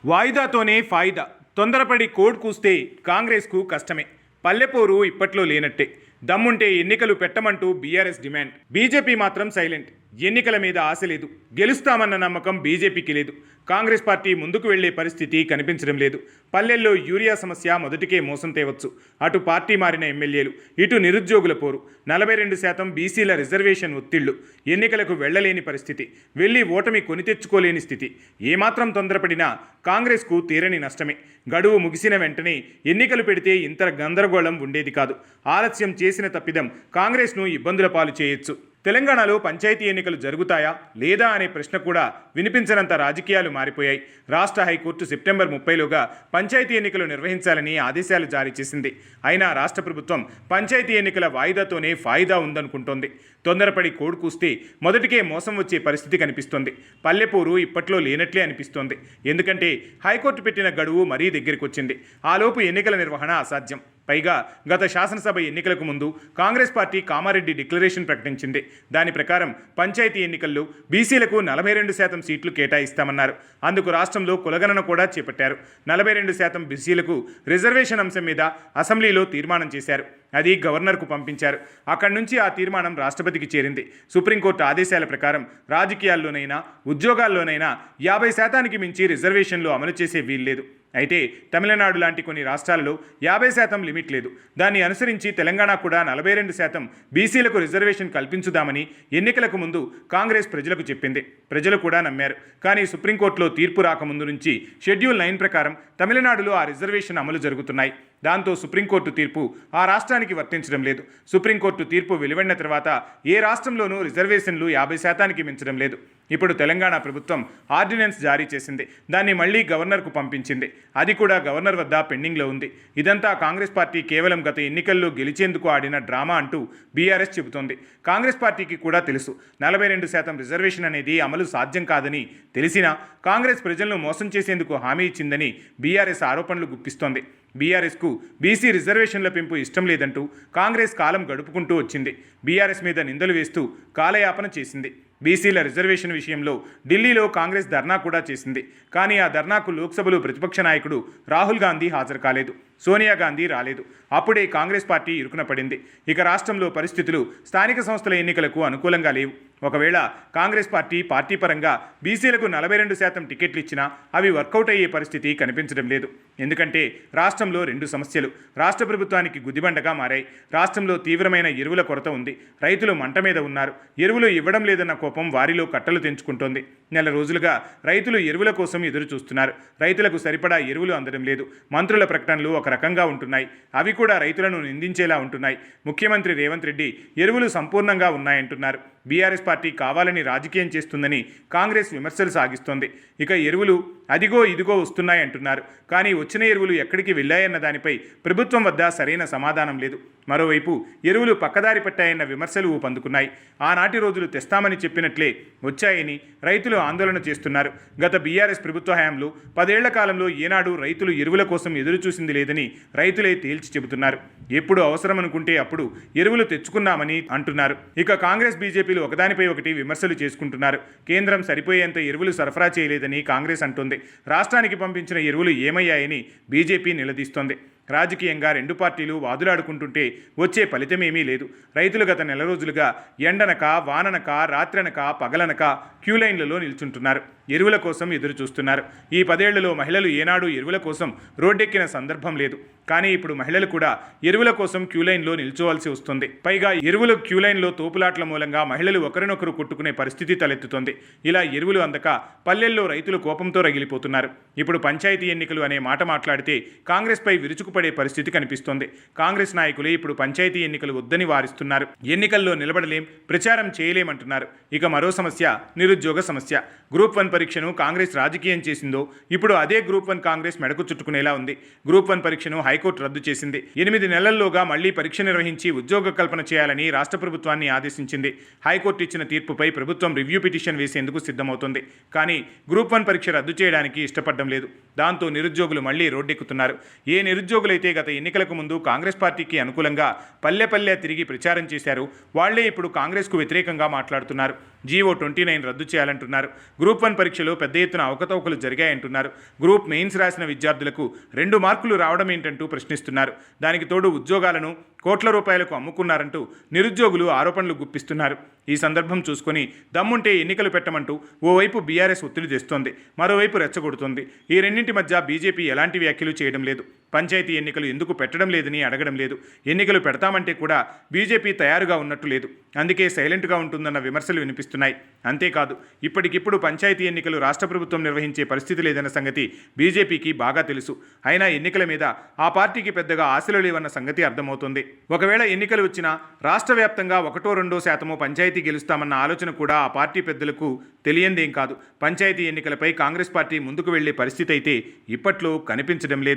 వాయిదాతోనే ఫాయిదా. తొందరపడి కోడ్ కూస్తే కాంగ్రెస్కు కష్టమే. పల్లెపోరు ఇప్పట్లో లేనట్టే. దమ్ముంటే ఎన్నికలు పెట్టమంటూ బీఆర్ఎస్ డిమాండ్. బీజేపీ మాత్రం సైలెంట్. ఎన్నికల మీద ఆశ లేదు. గెలుస్తామన్న నమ్మకం బీజేపీకి లేదు. కాంగ్రెస్ పార్టీ ముందుకు వెళ్లే పరిస్థితి కనిపించడం లేదు. పల్లెల్లో యూరియా సమస్య మొదటికే మోసం తేవచ్చు. అటు పార్టీ మారిన ఎమ్మెల్యేలు, ఇటు నిరుద్యోగుల పోరు, 42% బీసీల రిజర్వేషన్ ఒత్తిళ్లు, ఎన్నికలకు వెళ్లలేని పరిస్థితి, వెళ్లి ఓటమి కొని తెచ్చుకోలేని స్థితి. ఏమాత్రం తొందరపడినా కాంగ్రెస్కు తీరని నష్టమే. గడువు ముగిసిన వెంటనే ఎన్నికలు పెడితే ఇంత గందరగోళం ఉండేది కాదు. ఆలస్యం చేసిన తప్పిదం కాంగ్రెస్ను ఇబ్బందుల పాలు చేయొచ్చు. తెలంగాణలో పంచాయతీ ఎన్నికలు జరుగుతాయా లేదా అనే ప్రశ్న కూడా వినిపించనంత రాజకీయాలు మారిపోయాయి. రాష్ట్ర హైకోర్టు సెప్టెంబర్ 30లోగా పంచాయతీ ఎన్నికలు నిర్వహించాలని ఆదేశాలు జారీ చేసింది. అయినా రాష్ట్ర ప్రభుత్వం పంచాయతీ ఎన్నికల వాయిదాతోనే ఫాయిదా ఉందనుకుంటోంది. తొందరపడి కోడ్ కూస్తే మొదటికే మోసం వచ్చే పరిస్థితి కనిపిస్తోంది. పల్లెపూరు ఇప్పట్లో లేనట్లే అనిపిస్తోంది. ఎందుకంటే హైకోర్టు పెట్టిన గడువు మరీ దగ్గరికి వచ్చింది. ఆలోపు ఎన్నికల నిర్వహణ అసాధ్యం. పైగా గత శాసనసభ ఎన్నికలకు ముందు కాంగ్రెస్ పార్టీ కామారెడ్డి డిక్లరేషన్ ప్రకటించింది. దాని ప్రకారం పంచాయతీ ఎన్నికల్లో బీసీలకు 42% సీట్లు కేటాయిస్తామన్నారు. అందుకు రాష్ట్రంలో కులగణన కూడా చేపట్టారు. 42% బీసీలకు రిజర్వేషన్ అంశం మీద అసెంబ్లీలో తీర్మానం చేశారు. అది గవర్నర్కు పంపించారు. అక్కడి నుంచి ఆ తీర్మానం రాష్ట్రపతికి చేరింది. సుప్రీంకోర్టు ఆదేశాల ప్రకారం రాజకీయాల్లోనైనా ఉద్యోగాల్లోనైనా 50%కి మించి రిజర్వేషన్లు అమలు చేసే వీల్లేదు. అయితే తమిళనాడు లాంటి కొన్ని రాష్ట్రాలలో 50% లిమిట్ లేదు. దాన్ని అనుసరించి తెలంగాణ కూడా 42% బీసీలకు రిజర్వేషన్ కల్పించుదామని ఎన్నికలకు ముందు కాంగ్రెస్ ప్రజలకు చెప్పింది. ప్రజలు కూడా నమ్మారు. కానీ సుప్రీంకోర్టులో తీర్పు రాకముందు నుంచి షెడ్యూల్ 9 ప్రకారం తమిళనాడులో ఆ రిజర్వేషన్ అమలు జరుగుతున్నాయి. దాంతో సుప్రీంకోర్టు తీర్పు ఆ రాష్ట్రానికి వర్తించడం లేదు. సుప్రీంకోర్టు తీర్పు వెలువడిన తర్వాత ఏ రాష్ట్రంలోనూ రిజర్వేషన్లు 50%కి మించడం లేదు. ఇప్పుడు తెలంగాణ ప్రభుత్వం ఆర్డినెన్స్ జారీ చేసింది. దాన్ని మళ్లీ గవర్నర్కు పంపించింది. అది కూడా గవర్నర్ వద్ద పెండింగ్లో ఉంది. ఇదంతా కాంగ్రెస్ పార్టీ కేవలం గత ఎన్నికల్లో గెలిచేందుకు ఆడిన డ్రామా అంటూ బీఆర్ఎస్ చెబుతోంది. కాంగ్రెస్ పార్టీకి కూడా తెలుసు 42% రిజర్వేషన్ అనేది అమలు సాధ్యం కాదని తెలిసినా కాంగ్రెస్ ప్రజలను మోసం చేసేందుకు హామీ ఇచ్చిందని బీఆర్ఎస్ ఆరోపణలు గుప్పిస్తోంది. బీఆర్ఎస్కు బీసీ రిజర్వేషన్ల పెంపు ఇష్టం లేదంటూ కాంగ్రెస్ కాలం గడుపుకుంటూ వచ్చింది. బీఆర్ఎస్ మీద నిందలు వేస్తూ కాలయాపన చేసింది. బీసీల రిజర్వేషన్ విషయంలో ఢిల్లీలో కాంగ్రెస్ ధర్నా కూడా చేసింది. కానీ ఆ ధర్నాకు లోక్సభలో ప్రతిపక్ష నాయకుడు రాహుల్ గాంధీ హాజరు కాలేదు. సోనియా గాంధీ రాలేదు. అప్పుడే కాంగ్రెస్ పార్టీ ఇరుకున పడింది. ఇక రాష్ట్రంలో పరిస్థితులు స్థానిక సంస్థల ఎన్నికలకు అనుకూలంగా లేవు. ఒకవేళ కాంగ్రెస్ పార్టీ పరంగా బీసీలకు 42% టికెట్లు ఇచ్చినా అవి వర్కౌట్ అయ్యే పరిస్థితి కనిపించడం లేదు. ఎందుకంటే రాష్ట్రంలో 2 సమస్యలు రాష్ట్ర ప్రభుత్వానికి గుదిబండగా మారాయి. రాష్ట్రంలో తీవ్రమైన ఎరువుల కొరత ఉంది. రైతులు మంట మీద ఉన్నారు. ఎరువులు ఇవ్వడం లేదన్న కోపం వారిలో కట్టలు తెంచుకుంటోంది. నెల రోజులుగా రైతులు ఎరువుల కోసం ఎదురు చూస్తున్నారు. రైతులకు సరిపడా ఎరువులు అందడం లేదు. మంత్రుల ప్రకటనలు ఒక రకంగా ఉంటున్నాయి. అవి కూడా రైతులను నిందించేలా ఉంటున్నాయి. ముఖ్యమంత్రి రేవంత్ రెడ్డి ఎరువులు సంపూర్ణంగా ఉన్నాయంటున్నారు. బీఆర్ఎస్ పార్టీ కావాలని రాజకీయం చేస్తుందని కాంగ్రెస్ విమర్శలు సాగిస్తోంది. ఇక ఎరువులు అదిగో ఇదిగో వస్తున్నాయంటున్నారు. కానీ వచ్చిన ఎరువులు ఎక్కడికి వెళ్ళాయన్న దానిపై ప్రభుత్వం వద్ద సరైన సమాధానం లేదు. మరోవైపు ఎరువులు పక్కదారి పట్టాయన్న విమర్శలు ఊపందుకున్నాయి. ఆనాటి రోజులు తెస్తామని చెప్పినట్లే వచ్చాయని రైతులు ఆందోళన చేస్తున్నారు. గత బీఆర్ఎస్ ప్రభుత్వ హయాంలో 10 ఏళ్ల కాలంలో ఏనాడు రైతులు ఎరువుల కోసం ఎదురు చూసింది లేదని రైతులే తేల్చి చెబుతున్నారు. ఎప్పుడు అవసరం అనుకుంటే అప్పుడు ఎరువులు తెచ్చుకున్నామని అంటున్నారు. ఇక కాంగ్రెస్ బీజేపీలు ఒకదానిపై ఒకటి విమర్శలు చేసుకుంటున్నారు. కేంద్రం సరిపోయేంత ఎరువులు సరఫరా చేయలేదని కాంగ్రెస్ అంటోంది. రాష్ట్రానికి పంపించిన ఎరువులు ఏమయ్యాయని బీజేపీ నిలదీస్తోంది. రాజకీయంగా 2 పార్టీలు వాదులాడుకుంటుంటే వచ్చే ఫలితమేమీ లేదు. రైతులు గత నెల రోజులుగా ఎండనక వాననక రాత్రనక పగలనక క్యూలైన్లలో నిల్చుంటున్నారు. ఎరువుల కోసం ఎదురు చూస్తున్నారు. ఈ 10 ఏళ్లలో మహిళలు ఏనాడు ఎరువుల కోసం రోడ్డెక్కిన సందర్భం లేదు. కానీ ఇప్పుడు మహిళలు కూడా ఎరువుల కోసం క్యూలైన్లో నిల్చోవాల్సి వస్తుంది. పైగా ఎరువుల క్యూలైన్లో తోపులాట్ల మూలంగా మహిళలు ఒకరినొకరు కొట్టుకునే పరిస్థితి తలెత్తుతోంది. ఇలా ఎరువులు అందక పల్లెల్లో రైతులు కోపంతో రగిలిపోతున్నారు. ఇప్పుడు పంచాయతీ ఎన్నికలు అనే మాట మాట్లాడితే కాంగ్రెస్పై విరుచుకుపడే పరిస్థితి కనిపిస్తోంది. కాంగ్రెస్ నాయకులే ఇప్పుడు పంచాయతీ ఎన్నికలు వద్దని వారిస్తున్నారు. ఎన్నికల్లో నిలబడలేం, ప్రచారం చేయలేమంటున్నారు. ఇక మరో సమస్య నిరుద్యోగ సమస్య. గ్రూప్ 1 పరీక్షను కాంగ్రెస్ రాజకీయం చేసిందో ఇప్పుడు అదే గ్రూప్ 1 కాంగ్రెస్ మెడకు చుట్టుకునేలా ఉంది. గ్రూప్ 1 పరీక్షను హైకోర్టు రద్దు చేసింది. 8 నెలల్లోగా మళ్లీ పరీక్ష నిర్వహించి ఉద్యోగ కల్పన చేయాలని రాష్ట్ర ప్రభుత్వాన్ని ఆదేశించింది. హైకోర్టు ఇచ్చిన తీర్పుపై ప్రభుత్వం రివ్యూ పిటిషన్ వేసేందుకు సిద్ధమవుతోంది. కానీ గ్రూప్ 1 పరీక్ష రద్దు చేయడానికి ఇష్టపడడం లేదు. దాంతో నిరుద్యోగులు మళ్లీ రోడ్డెక్కుతున్నారు. ఏ నిరుద్యోగులు నిరుద్యోగులైతే గత ఎన్నికలకు ముందు కాంగ్రెస్ పార్టీకి అనుకూలంగా పల్లె పల్లె తిరిగి ప్రచారం చేశారు. వాళ్లే ఇప్పుడు కాంగ్రెస్కు వ్యతిరేకంగా మాట్లాడుతున్నారు. జీవో 29 రద్దు చేయాలంటున్నారు. గ్రూప్ 1 పరీక్షలో పెద్ద ఎత్తున అవకతవకలు జరిగాయంటున్నారు. గ్రూప్ మెయిన్స్ రాసిన విద్యార్థులకు 2 మార్కులు రావడం ఏంటంటూ ప్రశ్నిస్తున్నారు. దానికి తోడు ఉద్యోగాలను కోట్ల రూపాయలకు అమ్ముకున్నారంటూ నిరుద్యోగులు ఆరోపణలు గుప్పిస్తున్నారు. ఈ సందర్భం చూసుకొని దమ్ముంటే ఎన్నికలు పెట్టమంటూ ఓవైపు బీఆర్ఎస్ ఒత్తిడి తెస్తోంది, మరోవైపు రెచ్చగొడుతోంది. ఈ రెండింటి మధ్య బీజేపీ ఎలాంటి వ్యాఖ్యలు చేయడం లేదు. పంచాయతీ ఎన్నికలు ఎందుకు పెట్టడం లేదని అడగడం లేదు. ఎన్నికలు పెడతామంటే కూడా బీజేపీ తయారుగా ఉన్నట్టు లేదు. అందుకే సైలెంట్గా ఉంటుందన్న విమర్శలు వినిపిస్తున్నాయి. అంతేకాదు, ఇప్పటికిప్పుడు పంచాయతీ ఎన్నికలు రాష్ట్ర ప్రభుత్వం నిర్వహించే పరిస్థితి లేదన్న సంగతి బీజేపీకి బాగా తెలుసు. అయినా ఎన్నికల మీద ఆ పార్టీకి పెద్దగా ఆశలు లేవన్న సంగతి అర్థమవుతుంది. ఒకవేళ ఎన్నికలు వచ్చినా రాష్ట్ర వ్యాప్తంగా 1-2% పంచాయతీ గెలుస్తామన్న ఆలోచన కూడా ఆ పార్టీ పెద్దలకు తెలియందేం కాదు. పంచాయతీ ఎన్నికలపై కాంగ్రెస్ పార్టీ ముందుకు వెళ్లే పరిస్థితి అయితే ఇప్పట్లో కనిపించడం లేదు.